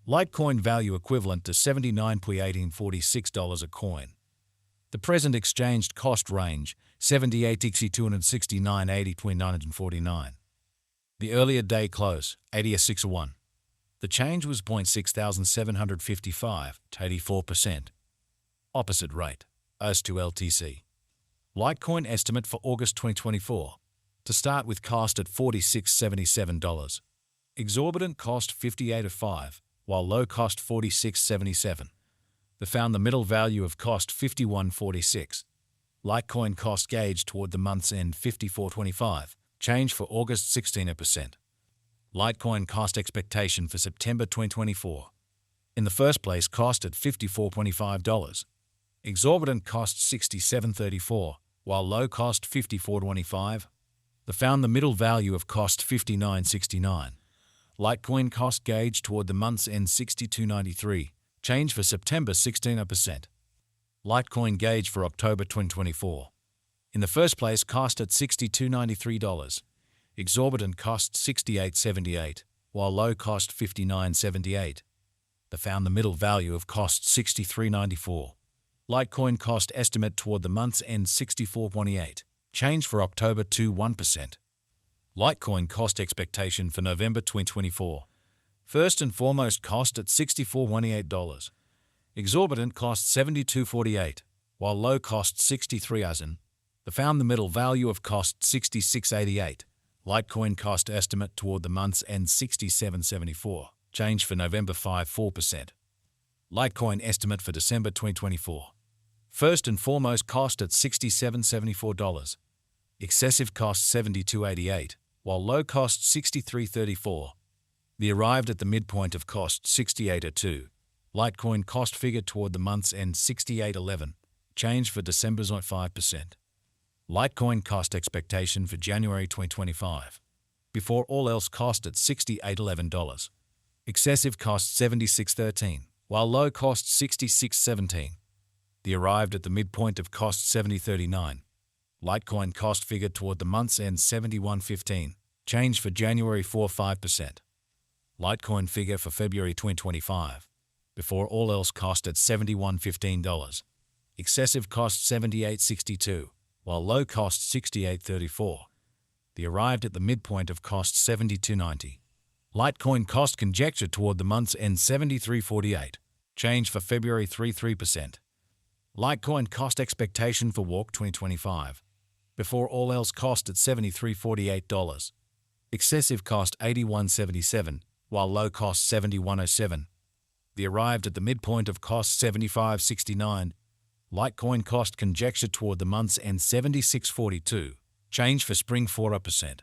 Litecoin value equivalent to $79.1846 a coin. The present exchanged cost range, 78.269.80.949. The earlier day close, 86.1. The change was 0.6755 to 84%. Opposite rate, as to LTC. Litecoin estimate for August 2024. To start with, cost at $46.77. Exorbitant cost $58.05, while low cost $46.77. They found the middle value of cost $51.46. Litecoin cost gauge toward the month's end $54.25. Change for August 16%. Litecoin cost expectation for September 2024. In the first place, cost at $54.25. Exorbitant cost $67.34, while low cost $54.25. They found the middle value of cost $59.69. Litecoin cost gauge toward the month's end $62.93. Change for September 16%. Litecoin gauge for October 2024. In the first place, cost at $62.93. Exorbitant cost $68.78, while low cost $59.78. They found the middle value of cost $63.94. Litecoin cost estimate toward the month's end $64.28. Change for October to 1%. Litecoin cost expectation for November 2024. First and foremost, cost at $64.18. Exorbitant cost $72.48, while low cost $63.00. They found the middle value of cost $66.88. Litecoin cost estimate toward the month's end $67.74. Change for November 4%. Litecoin estimate for December 2024. First and foremost, cost at $67.74. Excessive cost $72.88, while low cost $63.34. They arrived at the midpoint of cost $68.02. Litecoin cost figure toward the month's end $68.11. Change for December's 5%. Litecoin cost expectation for January 2025. Before all else, cost at $68.11. Excessive cost $76.13, while low cost $66.17. They arrived at the midpoint of cost $70.39. Litecoin cost figure toward the month's end $71.15. Change for January 5%. Litecoin figure for February 2025. Before all else, cost at $71.15. Excessive cost $78.62, while low cost $68.34. They arrived at the midpoint of cost $72.90. Litecoin cost conjecture toward the month's end $73.48. Change for February 3%. Litecoin cost expectation for WARC 2025. Before all else, cost at $73.48. Excessive cost $81.77, while low cost $71.07. They arrived at the midpoint of cost $75.69. Litecoin cost conjecture toward the month's end $76.42. Change for spring 4%.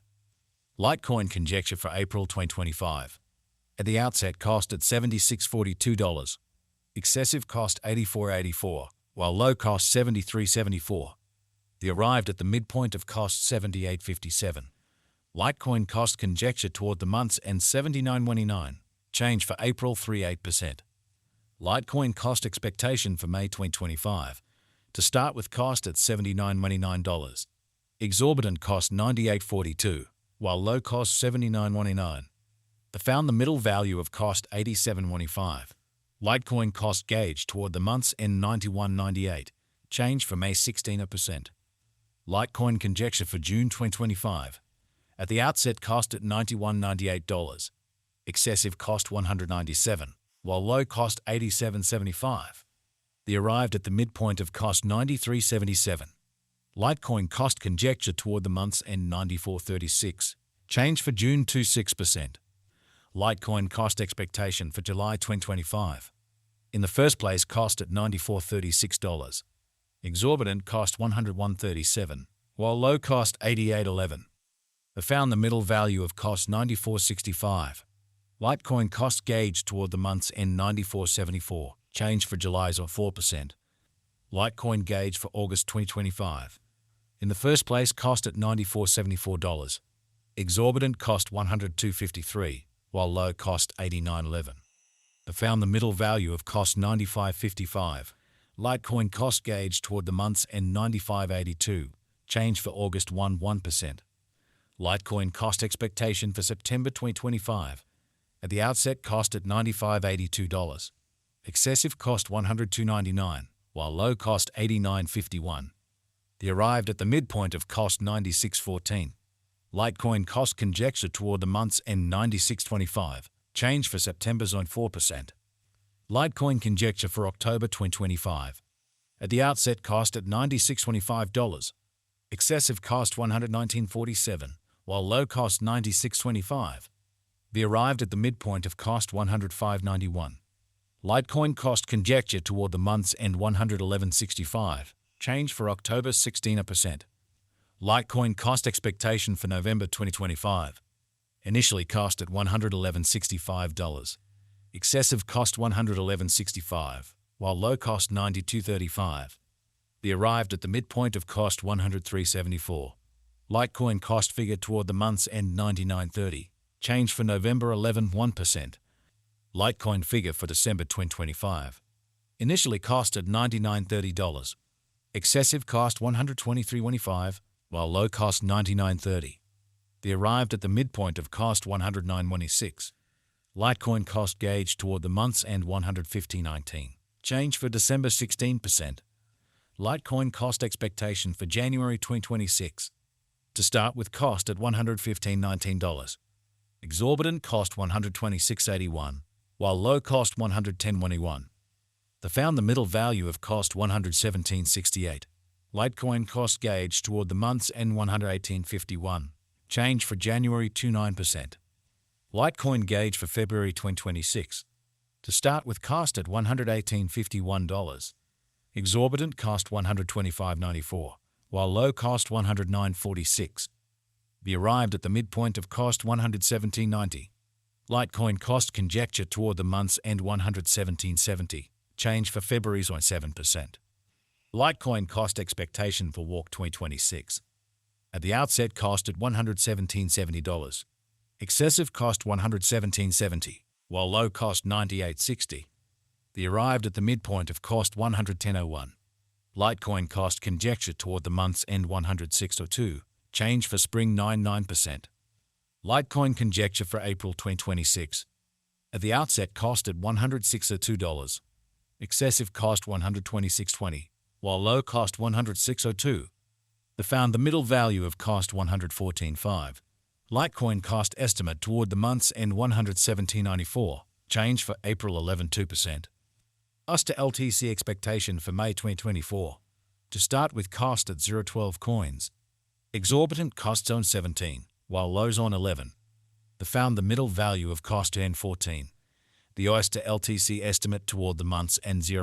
Litecoin conjecture for April 2025. At the outset, cost at $76.42. Excessive cost $84.84, while low cost $73.74. They arrived at the midpoint of cost $78.57. Litecoin cost conjecture toward the month's end $79.29. Change for April 8%. Litecoin cost expectation for May 2025. To start with, cost at $79.29. Exorbitant cost $98.42, while low cost $79.29. They found the middle value of cost $87.25. Litecoin cost gauge toward the month's end $91.98. Change for May 16%. Litecoin conjecture for June 2025. At the outset, cost at $91.98. Excessive cost $197, while low cost $87.75. They arrived at the midpoint of cost $93.77. Litecoin cost conjecture toward the month's end $94.36. Change for June to 6%. Litecoin cost expectation for July 2025. In the first place, cost at $94.36. Exorbitant cost $101.37, while low cost $88.11. They found the middle value of cost $94.65. Litecoin cost gauge toward the month's end $94.74. Change for July's 4%. Litecoin gauge for August 2025. In the first place, cost at $94.74. Exorbitant cost $102.53, while low cost $89.11. They found the middle value of cost $95.55. Litecoin cost gauge toward the month's end $95.82. Change for August 1%. Litecoin cost expectation for September 2025. At the outset, cost at $95.82. Excessive cost $102.99, while low cost $89.51. The arrived at the midpoint of cost $96.14. Litecoin cost conjecture toward the month's end $96.25. Change for September's on 4%. Litecoin conjecture for October 2025. At the outset, cost at $96.25. Excessive cost $119.47, while low cost $96.25. The arrived at the midpoint of cost $105.91. Litecoin cost conjecture toward the month's end $111.65. Change for October 16%. Litecoin cost expectation for November 2025. Initially cost at $111.65. Excessive cost $111.65, while low cost $92.35. The arrived at the midpoint of cost $103.74. Litecoin cost figure toward the month's end $99.30. Change for November 1%. Litecoin figure for December 2025. Initially cost at $99.30. Excessive cost $123.25, while low cost $99.30. The arrived at the midpoint of cost $109.26. Litecoin cost gauge toward the month's end $115.19. Change for December 16%. Litecoin cost expectation for January 2026. To start with, cost at $115.19. Exorbitant cost $126.81, while low cost $110.21. They found the middle value of cost $117.68. Litecoin cost gauge toward the month's end $118.51. Change for January 29%. Litecoin gauge for February 2026. To start with, cost at $118.51. Exorbitant cost $125.94, while low cost $109.46. The arrived at the midpoint of cost $117.90. Litecoin cost conjecture toward the month's end $117.70. Change for February's on 7%. Litecoin cost expectation for Walk 2026. At the outset, cost at $117.70. Excessive cost $117.70, while low cost $98.60. The arrived at the midpoint of cost $110.01. Litecoin cost conjecture toward the month's end $106.02. Change for spring 9%. Litecoin conjecture for April 2026. At the outset, cost at $106.02. Excessive cost $126.20, while low cost $106.02. They found the middle value of cost $114.5. Litecoin cost estimate toward the month's end $117.94. Change for April 2%. US to LTC expectation for May 2024. To start with, cost at 0.12 coins. Exorbitant cost zone 17, while low zone 11. They found the middle value of cost N14. The US to LTC estimate toward the month's end